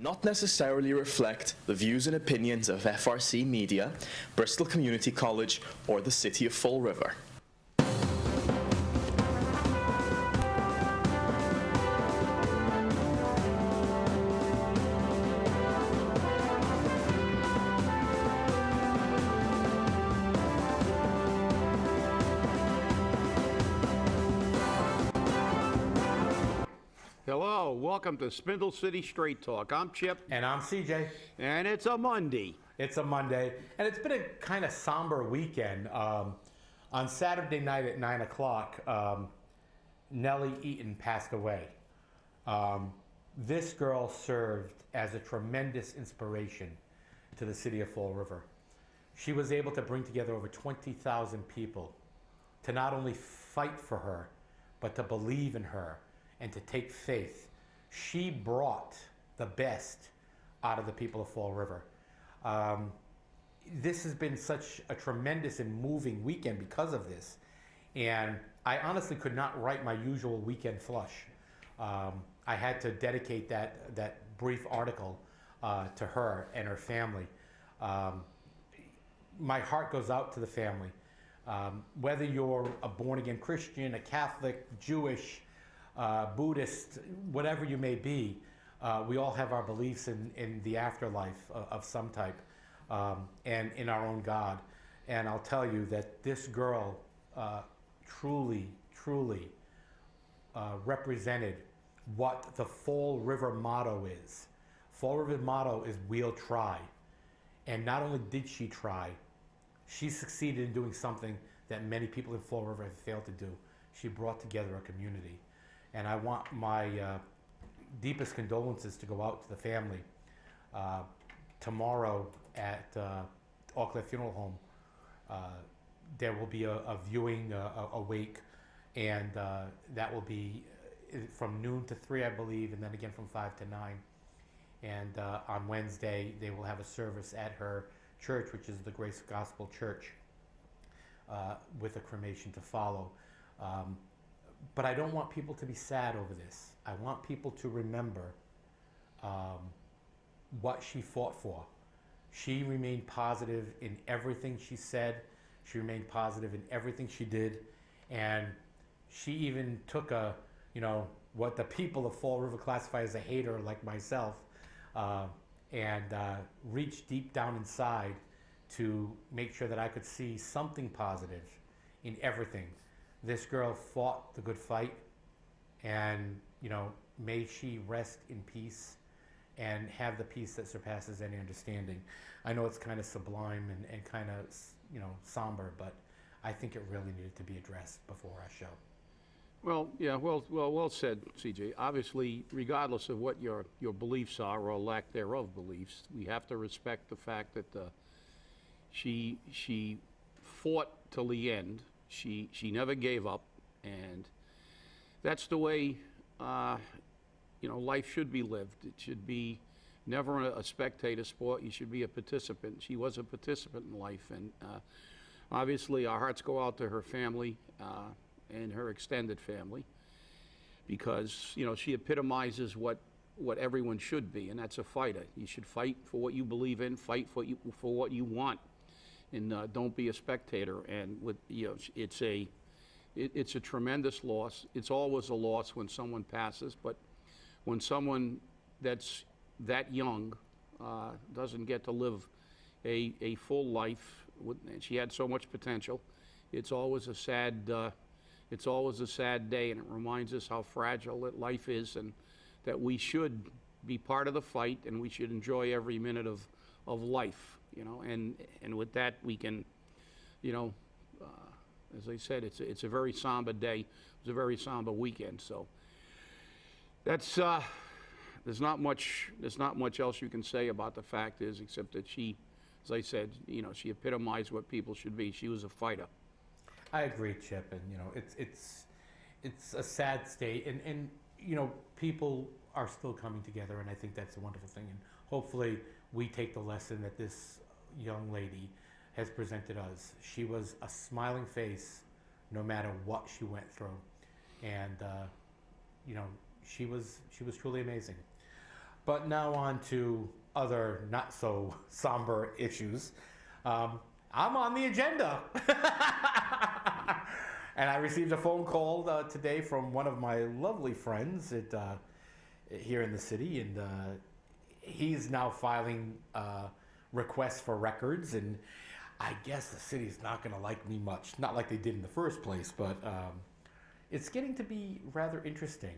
not necessarily reflect the views and opinions of FRC Media, Bristol Community College, or the City of Fall River. Hello, welcome to Spindle City Straight Talk. I'm Chip. And I'm CJ. And it's a Monday. It's a Monday, and it's been a kind of somber weekend. On Saturday night at 9 o'clock, Nelly Eaton passed away. This girl served as a tremendous inspiration to the city of Fall River. She was able to bring together over 20,000 people to not only fight for her, but to believe in her and to take faith. She brought the best out of the people of Fall River. This has been such a tremendous and moving weekend because of this. And I honestly could not write my usual weekend flush. I had to dedicate that brief article to her and her family. My heart goes out to the family. Whether you're a born-again Christian, a Catholic, Jewish, Buddhist, whatever you may be, we all have our beliefs in the afterlife of some type, and in our own God. And I'll tell you that this girl truly represented what the Fall River motto is. Fall River motto is "We'll try." And not only did she try, she succeeded in doing something that many people in Fall River have failed to do. She brought together a community. And I want my deepest condolences to go out to the family. Tomorrow at Auckland Funeral Home, there will be a viewing, a wake, and that will be from noon to 3, I believe, and then again from 5 to 9. And on Wednesday, they will have a service at her church, which is the Grace Gospel Church, with a cremation to follow. But I don't want people to be sad over this. I want people to remember what she fought for. She remained positive in everything she said. She remained positive in everything she did. And she even took what the people of Fall River classify as a hater like myself, and reached deep down inside to make sure that I could see something positive in everything. This girl fought the good fight, and may she rest in peace and have the peace that surpasses any understanding. I know it's kind of sublime and kind of somber, but I think it really needed to be addressed before our show. Well, yeah, well said, CJ. Obviously, regardless of what your beliefs are or lack thereof beliefs, we have to respect the fact that she fought till the end. She never gave up, and that's the way life should be lived. It should be never a spectator sport. You should be a participant. She was a participant in life, and obviously our hearts go out to her family and her extended family, because she epitomizes what everyone should be, and that's a fighter. You should fight for what you believe in, fight for what you want. And don't be a spectator. And it's a tremendous loss. It's always a loss when someone passes, but when someone that's that young doesn't get to live a full life, and she had so much potential, it's always a sad day, and it reminds us how fragile life is, and that we should be part of the fight, and we should enjoy every minute of life. And with that, we can, as I said, it's a very somber day. It was a very somber weekend. So that's there's not much else you can say about the fact is, except that she, as I said, she epitomized what people should be. She was a fighter. I agree, Chip, and it's a sad state, and people are still coming together, and I think that's a wonderful thing. And hopefully, we take the lesson that this young lady has presented us. She was a smiling face no matter what she went through, and she was truly amazing. But now on to other not so somber issues. I'm on the agenda. And I received a phone call today from one of my lovely friends here in the city, and he's now filing requests for records, and I guess the city's not going to like me much. Not like they did in the first place, but it's getting to be rather interesting.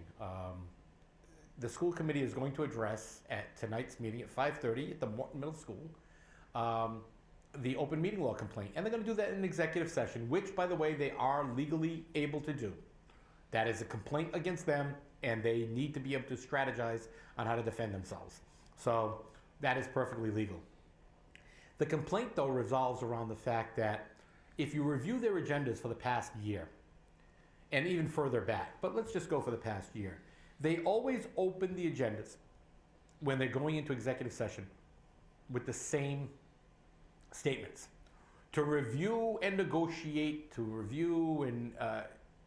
The school committee is going to address at tonight's meeting at 5:30 at the Morton Middle School the open meeting law complaint. And they're going to do that in an executive session, which, by the way, they are legally able to do. That is a complaint against them, and they need to be able to strategize on how to defend themselves. So that is perfectly legal. The complaint, though, revolves around the fact that if you review their agendas for the past year, and even further back, but let's just go for the past year, they always open the agendas when they're going into executive session with the same statements: to review and negotiate, to review and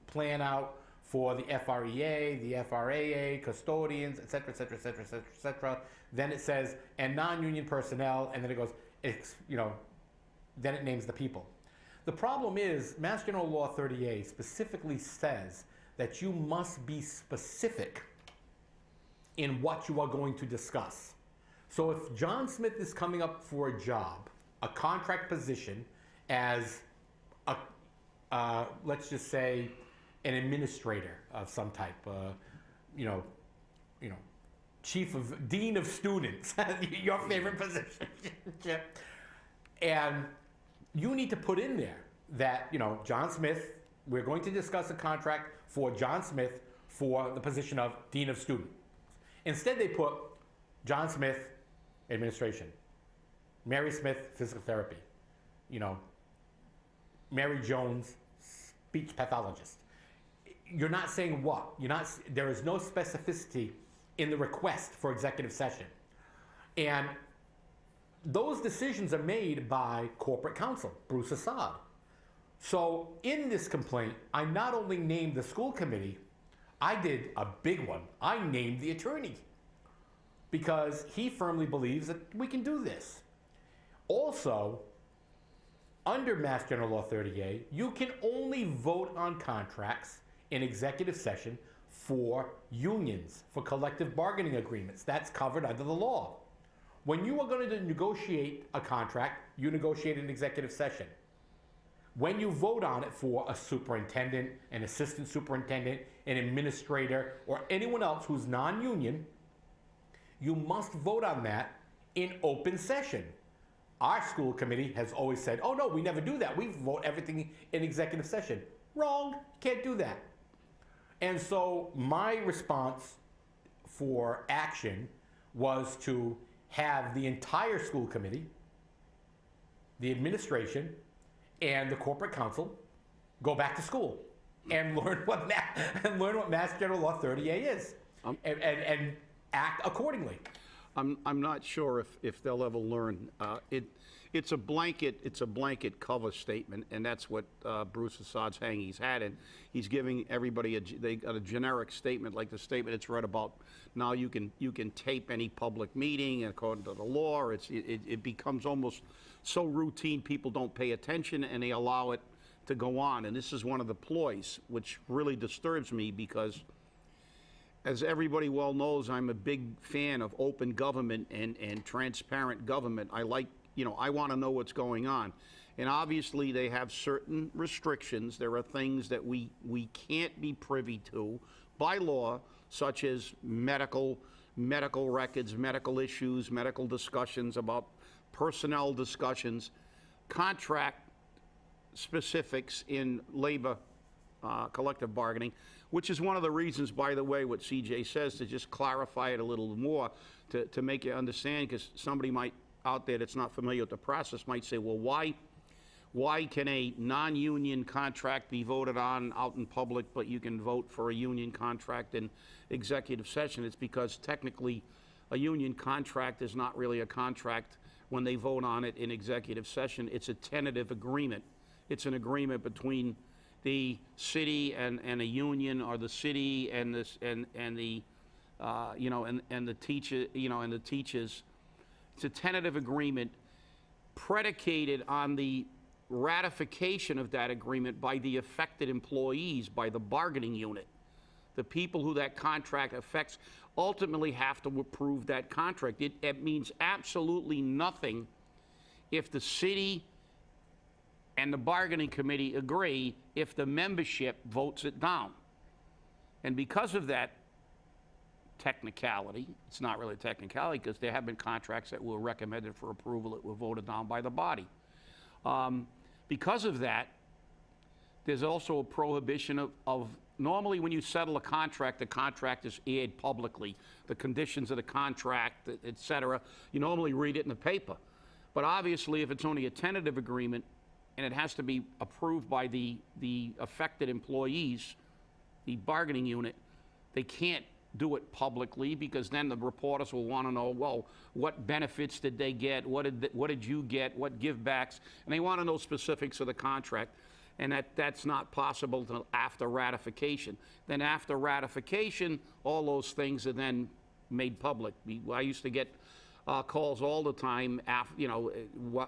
plan out for the FREA, the FRAA, custodians, et cetera, et cetera, et cetera, et cetera, et cetera. Then it says, and non-union personnel, and then it goes, then it names the people. The problem is, Mass General Law 30A specifically says that you must be specific in what you are going to discuss. So if John Smith is coming up for a job, a contract position as a, let's just say, an administrator of some type, dean of students, your favorite position, and you need to put in there that, John Smith, we're going to discuss a contract for John Smith for the position of dean of students. Instead, they put John Smith, administration, Mary Smith, physical therapy, Mary Jones, speech pathologist. You're not saying what. There is no specificity in the request for executive session. And those decisions are made by corporate counsel, Bruce Assad. So in this complaint, I not only named the school committee, I did a big one. I named the attorney, because he firmly believes that we can do this. Also, under Mass General Law 30A, you can only vote on contracts in executive session for unions, for collective bargaining agreements. That's covered under the law. When you are going to negotiate a contract, you negotiate an executive session. When you vote on it for a superintendent, an assistant superintendent, an administrator, or anyone else who's non-union, you must vote on that in open session. Our school committee has always said, oh no, we never do that. We vote everything in executive session. Wrong, can't do that. And so my response for action was to have the entire school committee, the administration, and the corporate counsel go back to school and learn what Mass General Law 30A is, and act accordingly. I'm not sure if they'll ever learn. It's a blanket cover statement, and that's what Bruce Assad's hanging his hat in. He's giving everybody they got a generic statement, like the statement it's read about. Now you can tape any public meeting, and according to the law, it becomes almost so routine people don't pay attention, and they allow it to go on. And this is one of the ploys, which really disturbs me, because as everybody well knows, I'm a big fan of open government and transparent government. I like, I want to know what's going on. And obviously they have certain restrictions. There are things that we can't be privy to by law, such as medical records, medical issues, medical discussions about personnel discussions, contract specifics in labor collective bargaining, which is one of the reasons, by the way, what CJ says, to just clarify it a little more, to make you understand, because somebody might out there that's not familiar with the process might say, well, why can a non-union contract be voted on out in public, but you can vote for a union contract in executive session? It's because technically a union contract is not really a contract when they vote on it in executive session. It's a tentative agreement. It's an agreement between the city and a union, or the city and the you know, and the teacher, you know, and the teachers. It's a tentative agreement predicated on the ratification of that agreement by the affected employees, by the bargaining unit. The people who that contract affects ultimately have to approve that contract. It means absolutely nothing if the city and the bargaining committee agree if the membership votes it down. And because of that technicality, it's not really a technicality because there have been contracts that were recommended for approval that were voted down by the body. Because of that, there's also a prohibition of normally when you settle a contract, the contract is aired publicly, the conditions of the contract, et cetera. You normally read it in the paper. But obviously, if it's only a tentative agreement and it has to be approved by the affected employees, the bargaining unit, they can't do it publicly because then the reporters will want to know, well, what benefits did they get? What did you get? What givebacks? And they want to know specifics of the contract. And that's not possible until after ratification. Then after ratification, all those things are then made public. I used to get calls all the time, you know,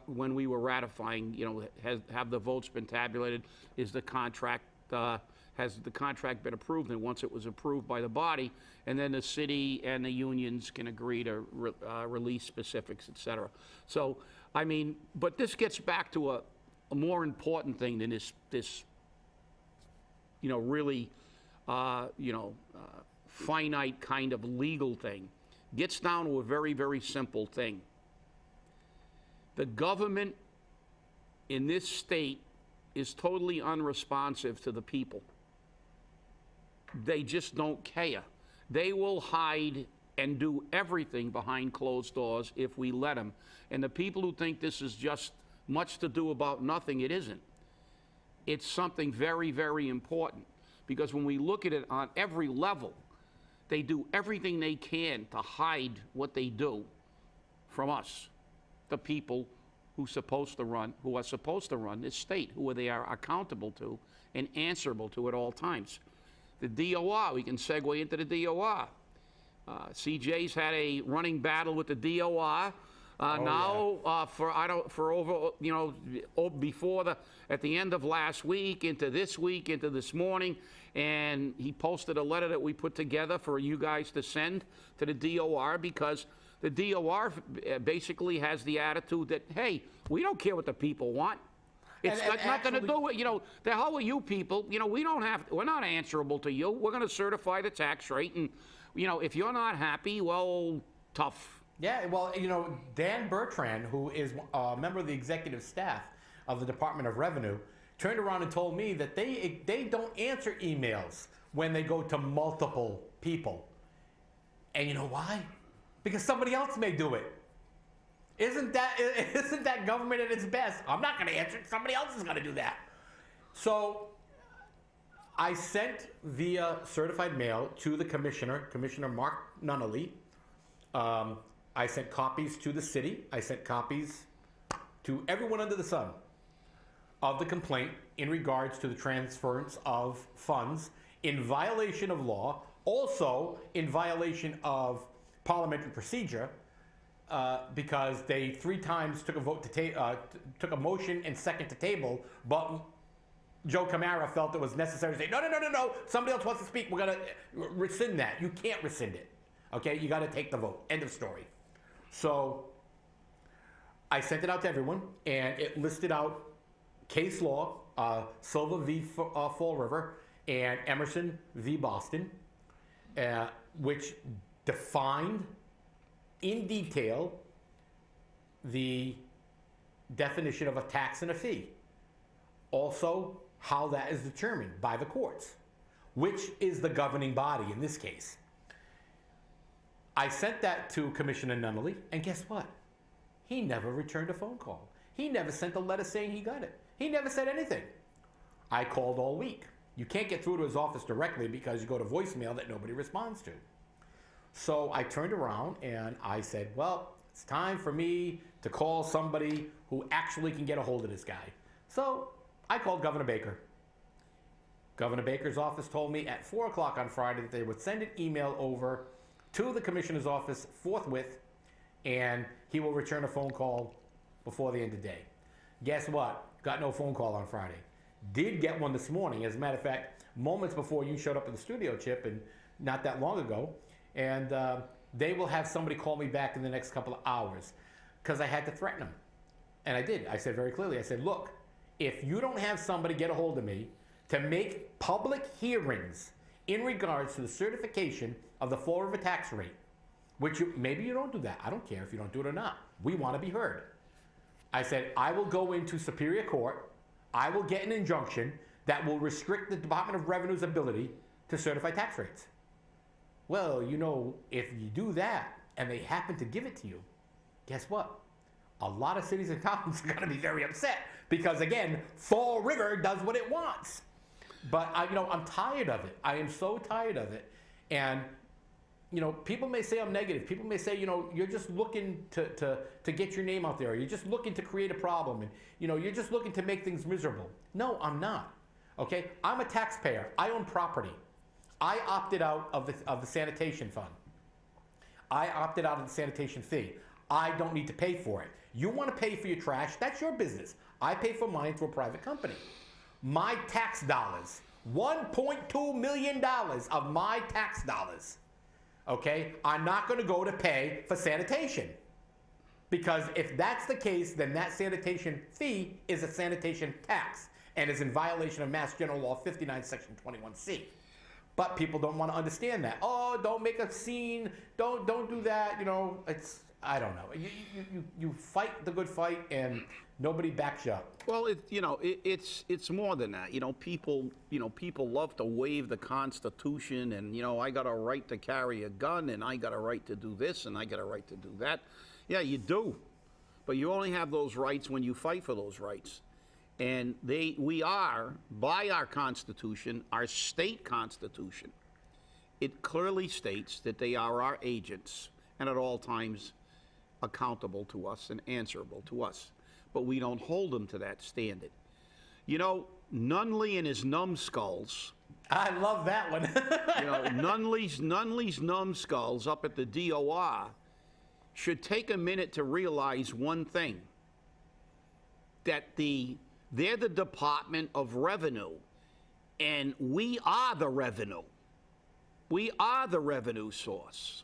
when we were ratifying, you know, have the votes been tabulated? Is the contract, has the contract been approved? And once it was approved by the body, and then the city and the unions can agree to release specifics, et cetera. So, I mean, but this gets back to a more important thing than this you know, really, you know, finite kind of legal thing. Gets down to a very, very simple thing. The government in this state is totally unresponsive to the people. They just don't care. They will hide and do everything behind closed doors if we let them. And the people who think this is just much to do about nothing, it isn't. It's something very, very important. Because when we look at it on every level, they do everything they can to hide what they do from us, the people who are supposed to run this state, who they are accountable to and answerable to at all times. The DOR, we can segue into the DOR. CJ's had a running battle with the DOR. For over, you know, before at the end of last week, into this week, into this morning, and he posted a letter that we put together for you guys to send to the DOR because the DOR basically has the attitude that, hey, we don't care what the people want. It's got nothing to do with, you know, the hell are you people? You know, we're not answerable to you. We're going to certify the tax rate, and, you know, if you're not happy, well, tough. Yeah, well, you know, Dan Bertrand, who is a member of the executive staff of the Department of Revenue, turned around and told me that they don't answer emails when they go to multiple people. And you know why? Because somebody else may do it. Isn't that government at its best? I'm not going to answer it. Somebody else is going to do that. So I sent via certified mail to the Commissioner Mark Nunnally. I sent copies to the city. I sent copies to everyone under the sun of the complaint in regards to the transference of funds in violation of law, also in violation of parliamentary procedure, because they 3 times took a vote took a motion and second to table, but Joe Camara felt it was necessary to say, no, somebody else wants to speak, we're gonna rescind that. You can't rescind it, okay? You gotta take the vote, end of story. So I sent it out to everyone, and it listed out case law, Silva v. Fall River, and Emerson v. Boston, which defined in detail the definition of a tax and a fee. Also, how that is determined by the courts, which is the governing body in this case. I sent that to Commissioner Nunnally, and guess what? He never returned a phone call. He never sent a letter saying he got it. He never said anything. I called all week. You can't get through to his office directly because you go to voicemail that nobody responds to. So I turned around and I said, well, it's time for me to call somebody who actually can get a hold of this guy. So I called Governor Baker. Governor Baker's office told me at 4 o'clock on Friday that they would send an email over to the commissioner's office forthwith, and he will return a phone call before the end of the day. Guess what? Got no phone call on Friday. Did get one this morning. As a matter of fact, moments before you showed up in the studio, Chip, and not that long ago. And they will have somebody call me back in the next couple of hours because I had to threaten them. And I did. I said very clearly, I said, look, if you don't have somebody get a hold of me to make public hearings in regards to the certification of the Fall River tax rate, which maybe you don't do that. I don't care if you don't do it or not. We want to be heard. I said, I will go into Superior Court. I will get an injunction that will restrict the Department of Revenue's ability to certify tax rates. Well, you know, if you do that and they happen to give it to you, guess what? A lot of cities and towns are going to be very upset because, again, Fall River does what it wants. But I'm tired of it. I am so tired of it. And people may say I'm negative. People may say, you're just looking to get your name out there. Or you're just looking to create a problem, and you're just looking to make things miserable. No, I'm not. Okay, I'm a taxpayer. I own property. I opted out of the sanitation fund. I opted out of the sanitation fee. I don't need to pay for it. You want to pay for your trash? That's your business. I pay for mine through a private company. My tax dollars, $1.2 million of my tax dollars, okay, are not going to go to pay for sanitation. Because if that's the case, then that sanitation fee is a sanitation tax and is in violation of Mass General Law 59, Section 21C. But people don't want to understand that. Oh, don't make a scene. Don't do that. I don't know. You fight the good fight and nobody backs you up. Well, it's more than that. People love to waive the Constitution, and I got a right to carry a gun, and I got a right to do this, and I got a right to do that. Yeah, you do, but you only have those rights when you fight for those rights. And we are, by our Constitution, our state Constitution, it clearly states that they are our agents and at all times accountable to us and answerable to us. But we don't hold them to that standard. Nunley and his numbskulls. I love that one. Nunley's numbskulls up at the DOR should take a minute to realize one thing, that they're the Department of Revenue, and we are the revenue. We are the revenue source.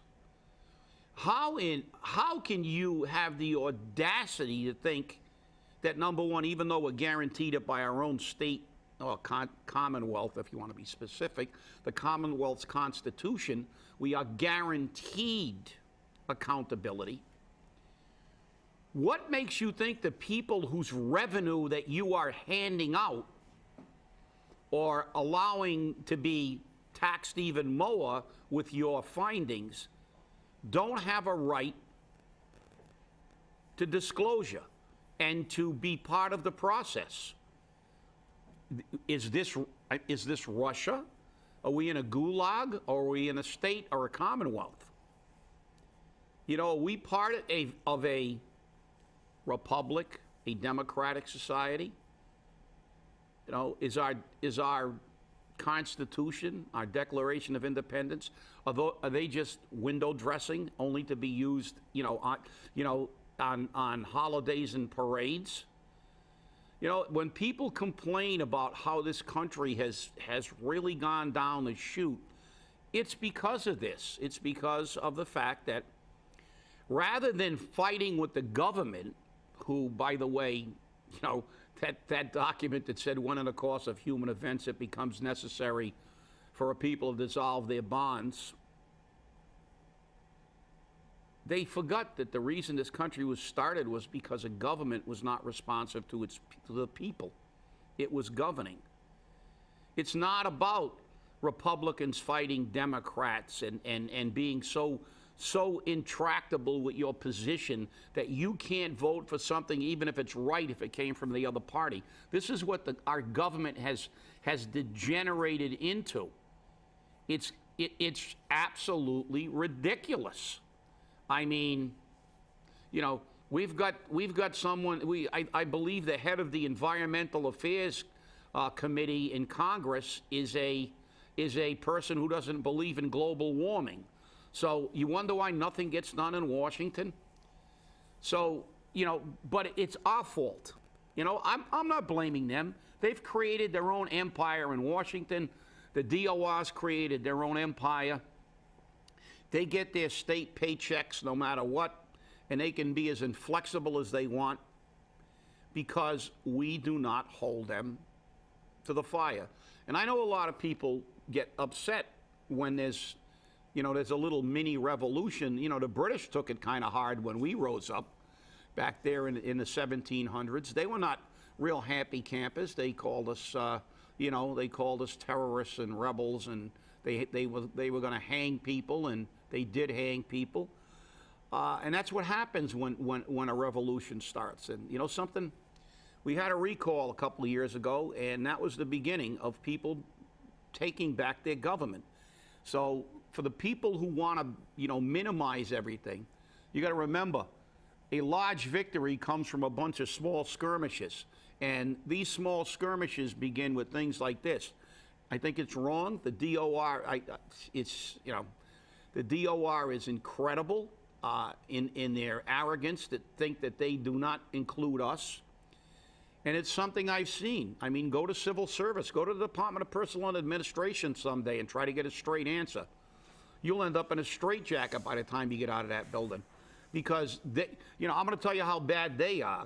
How can you have the audacity to think that, number one, even though we're guaranteed it by our own state or Commonwealth, if you want to be specific, the Commonwealth's Constitution, we are guaranteed accountability. What makes you think the people whose revenue that you are handing out or allowing to be taxed even more with your findings don't have a right to disclosure and to be part of the process? Is this Russia? Are we in a gulag, or are we in a state or a commonwealth? Are we part of a republic, a democratic society? Is our Constitution, our Declaration of Independence, are they just window dressing only to be used, on holidays and parades? When people complain about how this country has really gone down the chute, it's because of this. It's because of the fact that rather than fighting with the government, who, by the way, that document that said when in the course of human events it becomes necessary for a people to dissolve their bonds, they forgot that the reason this country was started was because a government was not responsive to the people. It was governing. It's not about Republicans fighting Democrats and being so intractable with your position that you can't vote for something even if it's right if it came from the other party. This is what our government has degenerated into. It's absolutely ridiculous. I mean, we've got someone. I believe the head of the Environmental Affairs Committee in Congress is a person who doesn't believe in global warming. So you wonder why nothing gets done in Washington? So, but it's our fault. I'm not blaming them. They've created their own empire in Washington. The DOR's created their own empire. They get their state paychecks no matter what, and they can be as inflexible as they want because we do not hold them to the fire. And I know a lot of people get upset when there's a little mini revolution. The British took it kind of hard when we rose up back there in the 1700s. They were not real happy campers. They called us, they called us terrorists and rebels, and they were going to hang people, and they did hang people. And that's what happens when a revolution starts. And something, we had a recall a couple of years ago, and that was the beginning of people taking back their government. So for the people who want to, minimize everything, you got to remember, a large victory comes from a bunch of small skirmishes. And these small skirmishes begin with things like this. I think it's wrong. The DOR, the DOR is incredible in their arrogance that think that they do not include us. And it's something I've seen. I mean, go to civil service, go to the Department of Personnel Administration someday and try to get a straight answer. You'll end up in a straitjacket by the time you get out of that building. Because, I'm going to tell you how bad they are.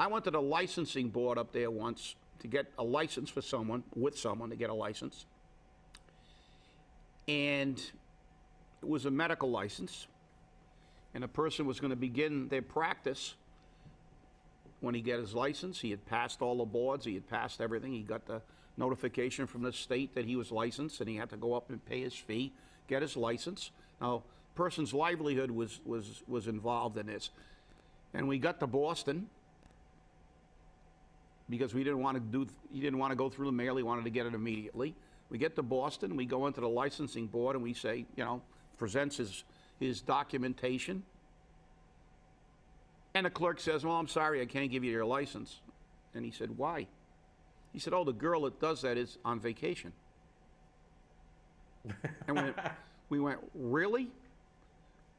I went to the licensing board up there once to get a license for someone, to get a license. And it was a medical license. And the person was going to begin their practice when he got his license. He had passed all the boards. He had passed everything. He got the notification from the state that he was licensed, and he had to go up and pay his fee, get his license. Now, person's livelihood was involved in this. And we got to Boston because he didn't want to go through the mail. He wanted to get it immediately. We get to Boston, we go into the licensing board, and we say, presents his documentation. And the clerk says, well, I'm sorry, I can't give you your license. And he said, why? He said, oh, the girl that does that is on vacation. And we went, really?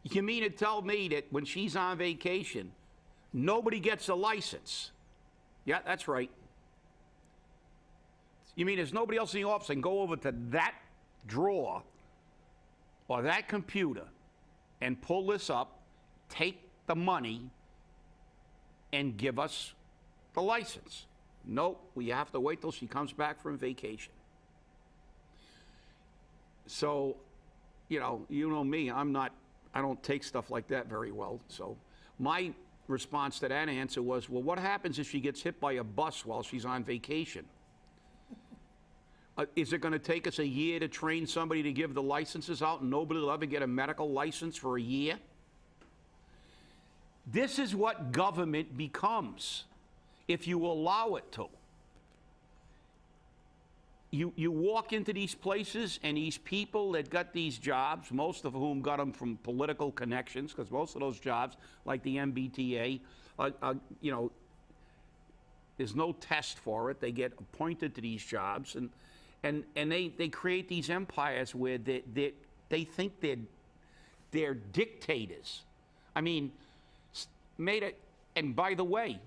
You mean to tell me that when she's on vacation, nobody gets a license? Yeah, that's right. You mean there's nobody else in the office that can go over to that drawer or that computer and pull this up, take the money, and give us the license? Nope, we have to wait till she comes back from vacation. So, you know me, I don't take stuff like that very well. So my response to that answer was, well, what happens if she gets hit by a bus while she's on vacation? Is it going to take us a year to train somebody to give the licenses out and nobody will ever get a medical license for a year? This is what government becomes if you allow it to. You walk into these places, and these people that got these jobs, most of whom got them from political connections, because most of those jobs, like the MBTA, there's no test for it. They get appointed to these jobs, and they create these empires where they think they're dictators. I mean, and by the way,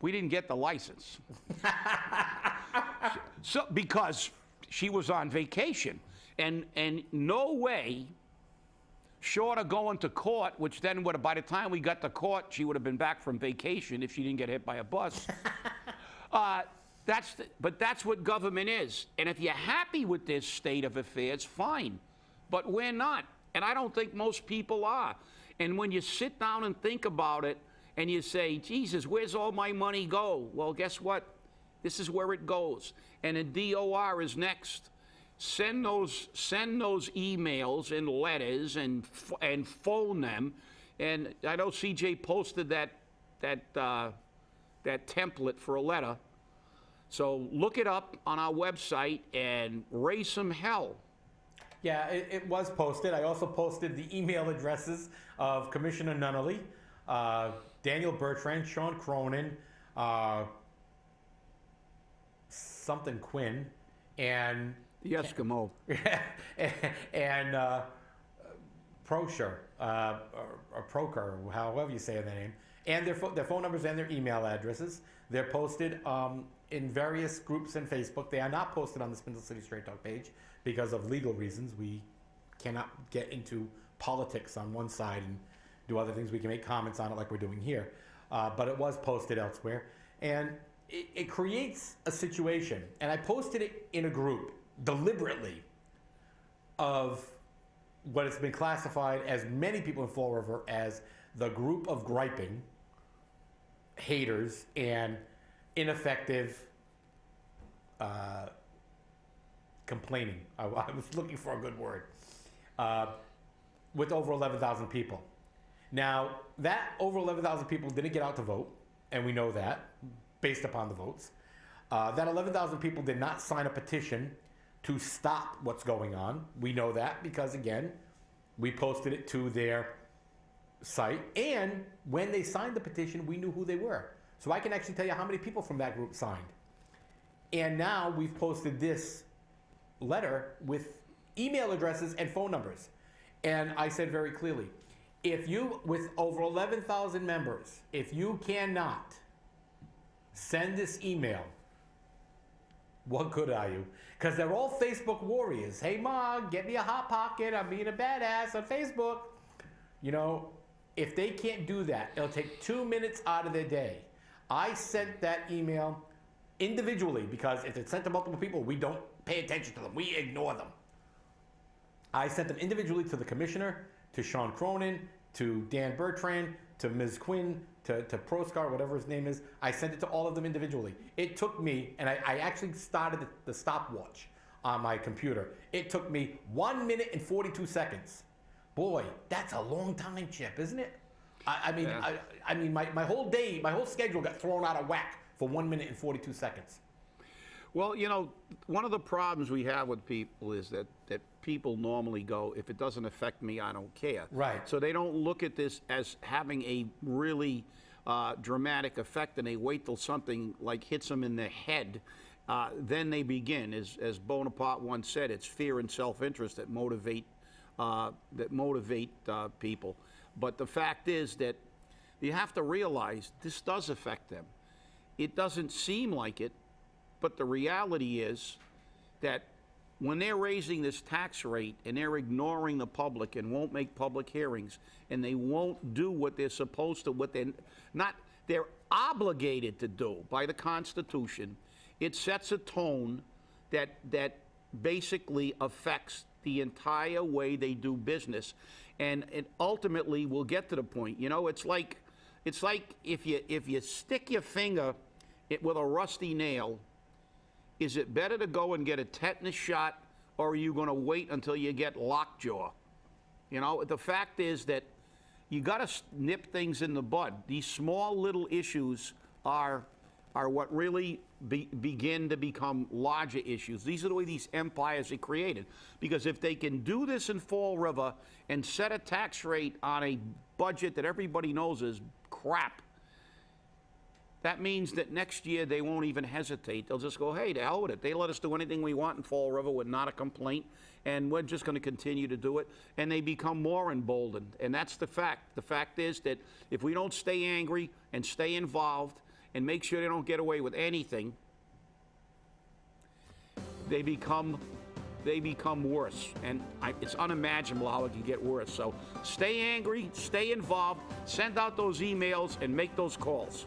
we didn't get the license. So, because she was on vacation, and no way, short of going to court, which then would have, by the time we got to court, she would have been back from vacation if she didn't get hit by a bus. But that's what government is. And if you're happy with this state of affairs, fine. But we're not. And I don't think most people are. And when you sit down and think about it, and you say, Jesus, where's all my money go? Well, guess what? This is where it goes. And the DOR is next. Send those emails and letters and phone them. And I know CJ posted that template for a letter. So look it up on our website and raise some hell. Yeah, it was posted. I also posted the email addresses of Commissioner Nunnally, Daniel Bertrand, Sean Cronin, something Quinn, and the Eskimo. and Prosher, or Proker, however you say their name, and their phone numbers and their email addresses. They're posted in various groups in Facebook. They are not posted on the Spindle City Straight Talk page because of legal reasons. We cannot get into politics on one side and do other things. We can make comments on it like we're doing here. But it was posted elsewhere. And it creates a situation. And I posted it in a group deliberately of what has been classified as many people in Fall River as the group of griping haters and ineffective complaining. I was looking for a good word. With over 11,000 people. Now, that over 11,000 people didn't get out to vote, and we know that based upon the votes. That 11,000 people did not sign a petition to stop what's going on. We know that because, again, we posted it to their site. And when they signed the petition, we knew who they were. So I can actually tell you how many people from that group signed. And now we've posted this letter with email addresses and phone numbers. And I said very clearly, if you, with over 11,000 members, if you cannot send this email, what good are you? Because they're all Facebook warriors. Hey, Mom, get me a Hot Pocket. I'm being a badass on Facebook. You know, if they can't do that, it'll take 2 minutes out of their day. I sent that email individually because if it's sent to multiple people, we don't pay attention to them. We ignore them. I sent them individually to the commissioner, to Sean Cronin, to Dan Bertrand, to Ms. Quinn, to Proscar, whatever his name is. I sent it to all of them individually. It took me, and I actually started the stopwatch on my computer. It took me 1 minute and 42 seconds. Boy, that's a long time, Chip, isn't it? I mean, yeah. I mean, my whole day, my whole schedule got thrown out of whack for 1 minute and 42 seconds. Well, you know, one of the problems we have with people is that people normally go, if it doesn't affect me, I don't care. Right. So they don't look at this as having a really dramatic effect, and they wait till something like hits them in the head. Then they begin. As Bonaparte once said, it's fear and self-interest that motivate people. But the fact is that you have to realize this does affect them. It doesn't seem like it, but the reality is that when they're raising this tax rate and they're ignoring the public and won't make public hearings and they won't do what they're supposed to, they're obligated to do by the Constitution, it sets a tone that basically affects the entire way they do business. And it ultimately will get to the point, you know, it's like if you stick your finger with a rusty nail, is it better to go and get a tetanus shot, or are you going to wait until you get lockjaw? You know, the fact is that you got to nip things in the bud. These small little issues are what really begin to become larger issues. These are the way these empires are created. Because if they can do this in Fall River and set a tax rate on a budget that everybody knows is crap, that means that next year they won't even hesitate. They'll just go, hey, to hell with it. They let us do anything we want in Fall River with not a complaint, and we're just going to continue to do it. And they become more emboldened. And that's the fact. The fact is that if we don't stay angry and stay involved and make sure they don't get away with anything, they become worse. And it's unimaginable how it can get worse. So stay angry, stay involved, send out those emails, and make those calls.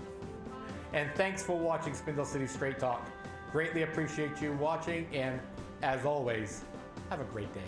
And thanks for watching Spindle City Straight Talk. Greatly appreciate you watching, and as always, have a great day.